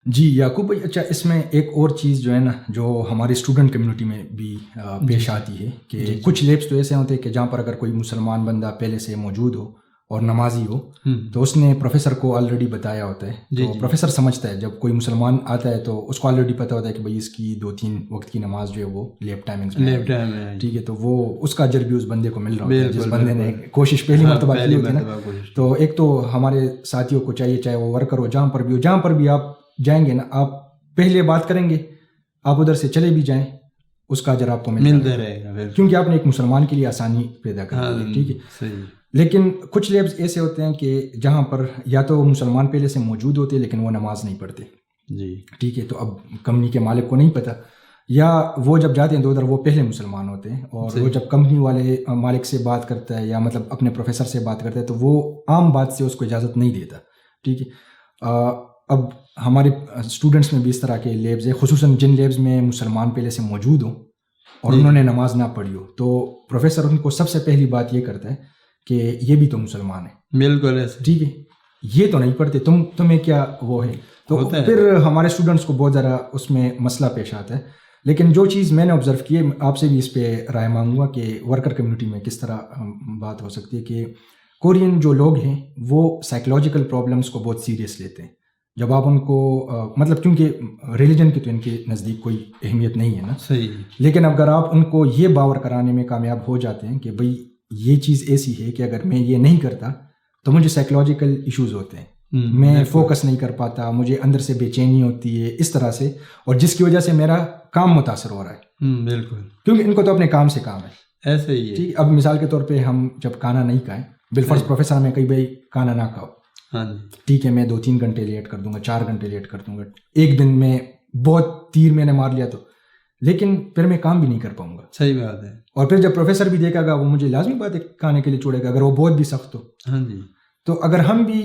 جی یعقوب بھائی، اچھا اس میں ایک اور چیز جو ہے نا، جو ہماری اسٹوڈنٹ کمیونٹی میں بھی پیش آتی ہے کہ کچھ لیبس تو ایسے ہوتے ہیں کہ جہاں پر اگر کوئی مسلمان بندہ پہلے سے موجود ہو اور نمازی ہو تو اس نے پروفیسر کو آلریڈی بتایا ہوتا ہے، تو پروفیسر سمجھتا ہے جب کوئی مسلمان آتا ہے تو اس کو آلریڈی پتہ ہوتا ہے کہ بھائی اس کی 2-3 وقت کی نماز جو ہے وہ لیپ ٹائمنگز میں ہے، ٹھیک ہے، تو وہ اس کا اجر بھی اس بندے کو مل رہا ہوتا ہے جس بندے نے کوشش پہلی مرتبہ کی ہوتی ہے نا۔ تو ایک تو ہمارے ساتھیوں کو چاہیے، چاہے وہ ورکر ہو جہاں پر بھی ہو، جہاں پر بھی آپ جائیں گے نا، آپ پہلے بات کریں گے، آپ ادھر سے چلے بھی جائیں اس کا اجر آپ کو ملتا رہے گا، کیونکہ آپ نے ایک مسلمان کے لیے آسانی پیدا کر دی ہے، ٹھیک ہے۔ لیکن کچھ لیبس ایسے ہوتے ہیں کہ جہاں پر یا تو مسلمان پہلے سے موجود ہوتے لیکن وہ نماز نہیں پڑھتے، جی ٹھیک ہے، تو اب کمپنی کے مالک کو نہیں پتہ، یا وہ جب جاتے ہیں تو ادھر وہ پہلے مسلمان ہوتے ہیں، اور وہ جب کمپنی والے مالک سے بات کرتا ہے یا مطلب اپنے پروفیسر سے بات کرتا ہے تو وہ عام بات سے اس کو اجازت نہیں دیتا، ٹھیک ہے۔ اب ہمارے اسٹوڈنٹس میں بھی اس طرح کے لیبز ہیں، خصوصاً جن لیبز میں مسلمان پہلے سے موجود ہوں اور انہوں نے نماز نہ پڑھی ہو، تو پروفیسر ان کو سب سے پہلی بات یہ کرتا ہے کہ یہ بھی تو مسلمان ہے، بالکل ایسے، ٹھیک ہے، یہ تو نہیں پڑھتے، تمہیں کیا وہ ہے، تو پھر ہمارے اسٹوڈنٹس کو بہت زیادہ اس میں مسئلہ پیش آتا ہے۔ لیکن جو چیز میں نے آبزرو کی ہے، آپ سے بھی اس پہ رائے مانگوں گا کہ ورکر کمیونٹی میں کس طرح بات ہو سکتی ہے، کہ کورین جو لوگ ہیں وہ سائیکولوجیکل پرابلمس کو بہت سیریس لیتے ہیں۔ جب آپ ان کو مطلب کیونکہ ریلیجن کی تو ان کے نزدیک کوئی اہمیت نہیں ہے نا، صحیح، لیکن اگر آپ ان کو یہ باور کرانے میں کامیاب ہو جاتے ہیں کہ بھئی یہ چیز ایسی ہے کہ اگر میں یہ نہیں کرتا تو مجھے سائیکولوجیکل ایشوز ہوتے ہیں، میں فوکس نہیں کر پاتا، مجھے اندر سے بے چینی ہوتی ہے اس طرح سے، اور جس کی وجہ سے میرا کام متاثر ہو رہا ہے، بالکل، کیونکہ ان کو تو اپنے کام سے کام ہے، ایسے ہی ہے، ٹھیک۔ اب مثال کے طور پہ ہم جب کھانا نہیں کھائیں، بالفرض پروفیسر ہمیں کہیں بھائی کھانا نہ کھاؤ، ٹھیک ہے، میں 2-3 گھنٹے لیٹ کر دوں گا، 4 گھنٹے لیٹ کر دوں گا، ایک دن میں بہت تیر میں نے مار لیا تو، لیکن پھر میں کام بھی نہیں کر پاؤں گا، صحیح بات ہے۔ اور پھر جب پروفیسر بھی دیکھا گا وہ مجھے لازمی بات ہے کھانے کے لیے چھوڑے گا اگر وہ بہت بھی سخت ہو، ہاں جی۔ تو اگر ہم بھی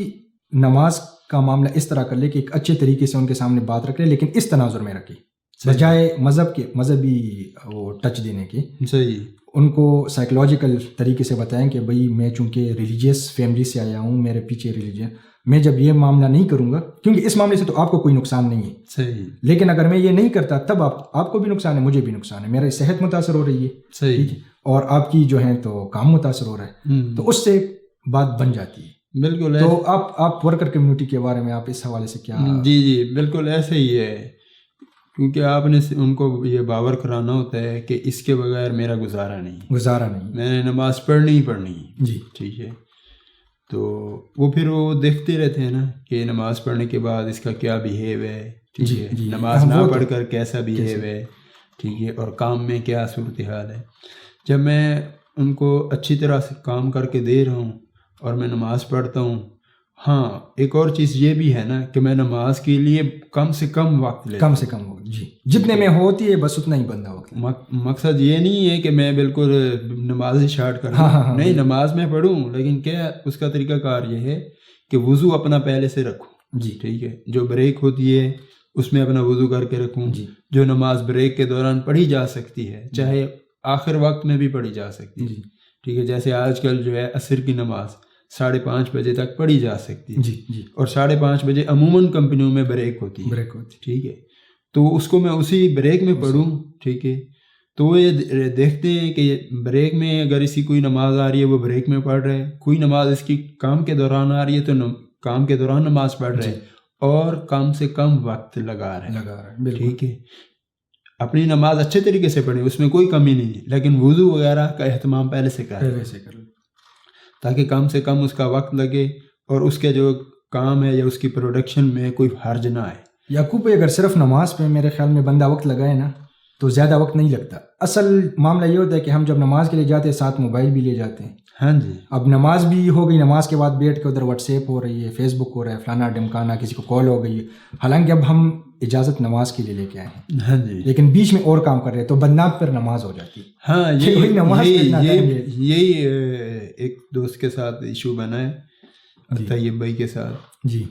نماز کا معاملہ اس طرح کر لے کہ ایک اچھے طریقے سے ان کے سامنے بات رکھ لے، لیکن اس تناظر میں رکھے، بجائے مذہبی وہ ٹچ دینے کے، صحیح، ان کو سائیکولوجیکل طریقے سے بتائیں کہ بھئی میں چونکہ ریلیجیس فیملی سے آیا ہوں، میرے پیچھے ریلیجن، میں جب یہ معاملہ نہیں کروں گا، کیونکہ اس معاملے سے تو آپ کو کوئی نقصان نہیں ہے، صحیح، لیکن اگر میں یہ نہیں کرتا تب آپ کو بھی نقصان ہے، مجھے بھی نقصان ہے، میری صحت متاثر ہو رہی ہے، صحیح، ٹھیک ہے، اور آپ کی جو ہے تو کام متاثر ہو رہا ہے، تو اس سے بات بن جاتی ہے، بالکل۔ تو آپ ورکر کمیونٹی کے بارے میں آپ اس حوالے سے کیا؟ جی بالکل ایسے ہی ہے، کیونکہ آپ نے ان کو یہ باور کرانا ہوتا ہے کہ اس کے بغیر میرا گزارا نہیں، میں نے نماز پڑھنی ہی پڑھنی ہے، جی ٹھیک ہے۔ تو وہ پھر وہ دیکھتے رہتے ہیں نا کہ نماز پڑھنے کے بعد اس کا کیا بیہیو ہے، ٹھیک ہے، نماز نہ پڑھ کر کیسا بیہیو ہے، ٹھیک ہے، اور کام میں کیا صورتحال ہے۔ جب میں ان کو اچھی طرح سے کام کر کے دے رہا ہوں اور میں نماز پڑھتا ہوں، ہاں ایک اور چیز یہ بھی ہے نا کہ میں نماز کے لیے کم سے کم وقت لیتا ہوں، کم سے کم وقت، جی جتنے میں ہوتی ہے بس اتنا ہی بندہ وقت۔ مقصد یہ نہیں ہے کہ میں بالکل نماز ہی شارٹ کر دوں، نہیں، نماز میں پڑھوں، لیکن کیا اس کا طریقہ کار یہ ہے کہ وضو اپنا پہلے سے رکھوں، جی ٹھیک ہے، جو بریک ہوتی ہے اس میں اپنا وضو کر کے رکھوں، جو نماز بریک کے دوران پڑھی جا سکتی ہے، چاہے آخر وقت میں بھی پڑھی جا سکتی ہے، ٹھیک ہے، جیسے آج کل جو ہے عصر کی نماز 5:30 بجے تک پڑھی جا سکتی ہے، جی، اور 5:30 بجے عموماً کمپنیوں میں بریک ہوتی ہے، ٹھیک ہے، تو اس کو میں اسی بریک میں پڑھوں، ٹھیک ہے۔ تو وہ یہ دیکھتے ہیں کہ بریک میں اگر اسی کوئی نماز آ رہی ہے وہ بریک میں پڑھ رہے ہیں، کوئی نماز اس کی کام کے دوران آ رہی ہے تو کام کے دوران نماز پڑھ رہے ہیں، اور کم سے کم وقت لگا رہے ہیں، ٹھیک ہے۔ اپنی نماز اچھے طریقے سے پڑھیں، اس میں کوئی کمی نہیں ہے، لیکن وضو وغیرہ کا اہتمام پہلے سے کریں تاکہ کم سے کم اس کا وقت لگے اور اس کے جو کام ہے یا اس کی پروڈکشن میں کوئی حرج نہ آئے۔ یعقوب بھائی، اگر صرف نماز پہ میرے خیال میں بندہ وقت لگائے نا تو زیادہ وقت نہیں لگتا۔ اصل معاملہ یہ ہوتا ہے کہ ہم جب نماز کے لیے جاتے ہیں ساتھ موبائل بھی لے جاتے ہیں، ہاں جی، اب نماز بھی ہو گئی، نماز کے بعد بیٹھ کے ادھر واٹس ایپ ہو رہی ہے، فیس بک ہو رہا ہے، فلانا ڈمکانا، کسی کو کال ہو گئی ہے، حالانکہ اب ہم اجازت نماز کے لیے لے کے آئے ہیں، ہاں جی، لیکن بیچ میں اور کام کر رہے ہیں تو بدنام پر نماز ہو جاتی ہے۔ ہاں، یہی ایک دوست کے ساتھ ایشو بنا ہے، طیب بھائی کے ساتھ، جی،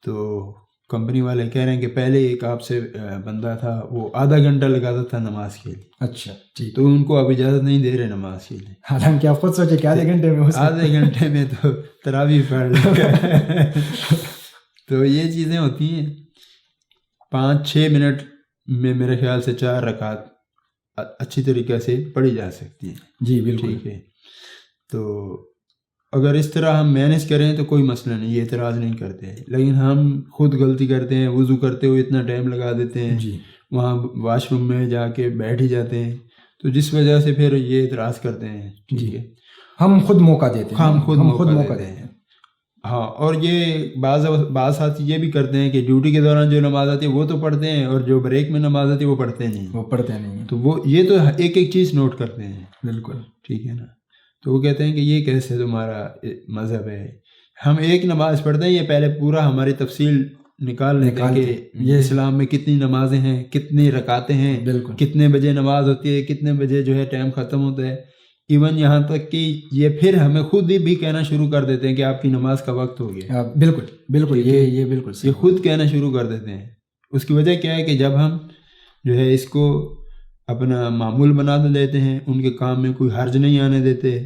تو کمپنی والے کہہ رہے ہیں کہ پہلے ایک آپ سے بندہ تھا وہ آدھا گھنٹہ لگاتا تھا نماز کے لیے، اچھا ٹھیک، تو ان کو اب اجازت نہیں دے رہے نماز کے لیے، حالانکہ آپ خود سوچے کہ آدھے گھنٹے میں تو تراویح پڑھ لیں۔ تو یہ چیزیں ہوتی ہیں۔ 5-6 منٹ میں میرے خیال سے 4 رکعت اچھی طریقے سے پڑھی جا سکتی ہیں. جی بالکل. ٹھیک ہے. تو اگر اس طرح ہم مینیج کریں تو کوئی مسئلہ نہیں, یہ اعتراض نہیں کرتے. لیکن ہم خود غلطی کرتے ہیں, وضو کرتے ہوئے اتنا ٹائم لگا دیتے ہیں, جی وہاں واش روم میں جا کے بیٹھ ہی جاتے ہیں, تو جس وجہ سے پھر یہ اعتراض کرتے ہیں. ٹھیک ہے, ہم خود موقع دیتے ہیں. ہم خود موقع دیتے ہیں. ہاں, اور یہ بعض ساتھی یہ بھی کرتے ہیں کہ ڈیوٹی کے دوران جو نماز آتی ہے وہ تو پڑھتے ہیں, اور جو بریک میں نماز آتی ہے وہ پڑھتے نہیں. تو وہ یہ تو ایک ایک چیز نوٹ کرتے ہیں. بالکل. ٹھیک ہے نا. تو وہ کہتے ہیں کہ یہ کیسے تمہارا مذہب ہے. ہم ایک نماز پڑھتے ہیں, یہ پہلے پورا ہماری تفصیل نکال لیتے ہیں کہ یہ اسلام میں کتنی نمازیں ہیں, کتنی رکعتیں ہیں, کتنے بجے نماز ہوتی ہے, کتنے بجے جو ہے ٹائم ختم ہوتا ہے. ایون یہاں تک کہ یہ پھر ہمیں خود ہی بھی کہنا شروع کر دیتے ہیں کہ آپ کی نماز کا وقت ہو گیا. بالکل بالکل, یہ بالکل یہ خود کہنا شروع کر دیتے ہیں. اس کی وجہ کیا ہے کہ جب ہم جو ہے اس کو اپنا معمول بنا لیتے ہیں, ان کے کام میں کوئی حرج نہیں آنے دیتے,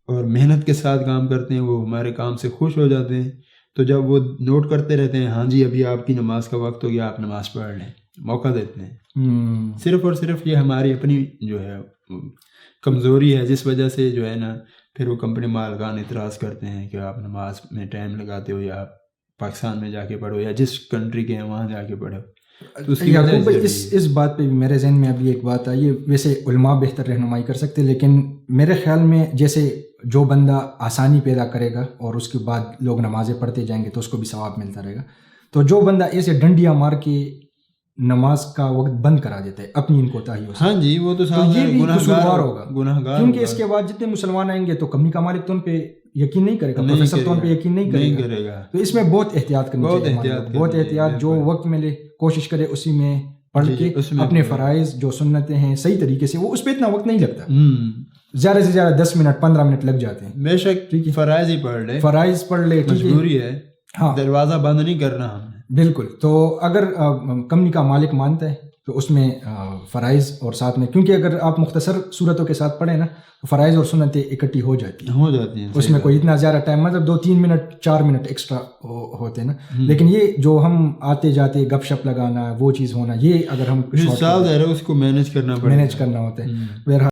اور محنت کے ساتھ کام کرتے ہیں, وہ ہمارے کام سے خوش ہو جاتے ہیں. تو جب وہ نوٹ کرتے رہتے ہیں, ہاں جی ابھی آپ کی نماز کا وقت ہو گیا, آپ نماز پڑھ لیں, موقع دیتے ہیں. صرف اور صرف یہ ہماری اپنی جو ہے کمزوری ہے, جس وجہ سے جو ہے نا پھر وہ کمپنی مالکان اعتراض کرتے ہیں کہ آپ نماز میں ٹائم لگاتے ہو, یا آپ پاکستان میں جا کے پڑھو, یا جس کنٹری کے ہیں وہاں جا کے پڑھو. یعقوب بھائی, اس بات پہ بھی میرے ذہن میں ابھی ایک بات آئی ہے. ویسے علماء بہتر رہنمائی کر سکتے, لیکن میرے خیال میں جیسے جو بندہ آسانی پیدا کرے گا اور اس کے بعد لوگ نمازیں پڑھتے جائیں گے تو اس کو بھی ثواب ملتا رہے گا. تو جو بندہ ایسے ڈنڈیاں مار کے نماز کا وقت بند کرا دیتا ہے اپنی ان کوتاہیوں سے, ہاں جی, وہ تو یہ بھی قصوروار ہوگا, گناہگار, کیونکہ اس کے بعد جتنے مسلمان آئیں گے تو کمپنی کا مالک تو ان پہ یقین نہیں کرے گا, پروفیسر تو ان پہ یقین نہیں کرے گا. تو اس میں بہت احتیاط کرنی چاہیے, بہت احتیاط. جو وقت ملے کوشش کرے اسی میں پڑھ کے اپنے فرائض جو سنتیں ہیں صحیح طریقے سے, وہ اس پہ اتنا وقت نہیں لگتا, زیادہ سے زیادہ 10 منٹ 15 منٹ لگ جاتے ہیں. بے شک, ٹھیک ہے, فرائض ہی پڑھ لے, فرائض پڑھ لے, مجبوری ہے, ہاں, دروازہ بند نہیں کرنا ہم نے. بالکل. تو اگر کمپنی کا مالک مانتا ہے تو اس میں فرائض اور ساتھ میں, کیونکہ اگر آپ مختصر صورتوں کے ساتھ پڑھیں نا تو فرائض اور سنتیں اکٹھی ہو جاتی ہیں, اس میں کوئی اتنا زیادہ ٹائم, مطلب 2-3 منٹ 4 منٹ ایکسٹرا ہوتے ہیں نا. لیکن یہ جو ہم آتے جاتے گپ شپ لگانا, وہ چیز ہونا, یہ اگر ہم اس کو مینیج کرنا ہوتا ہے.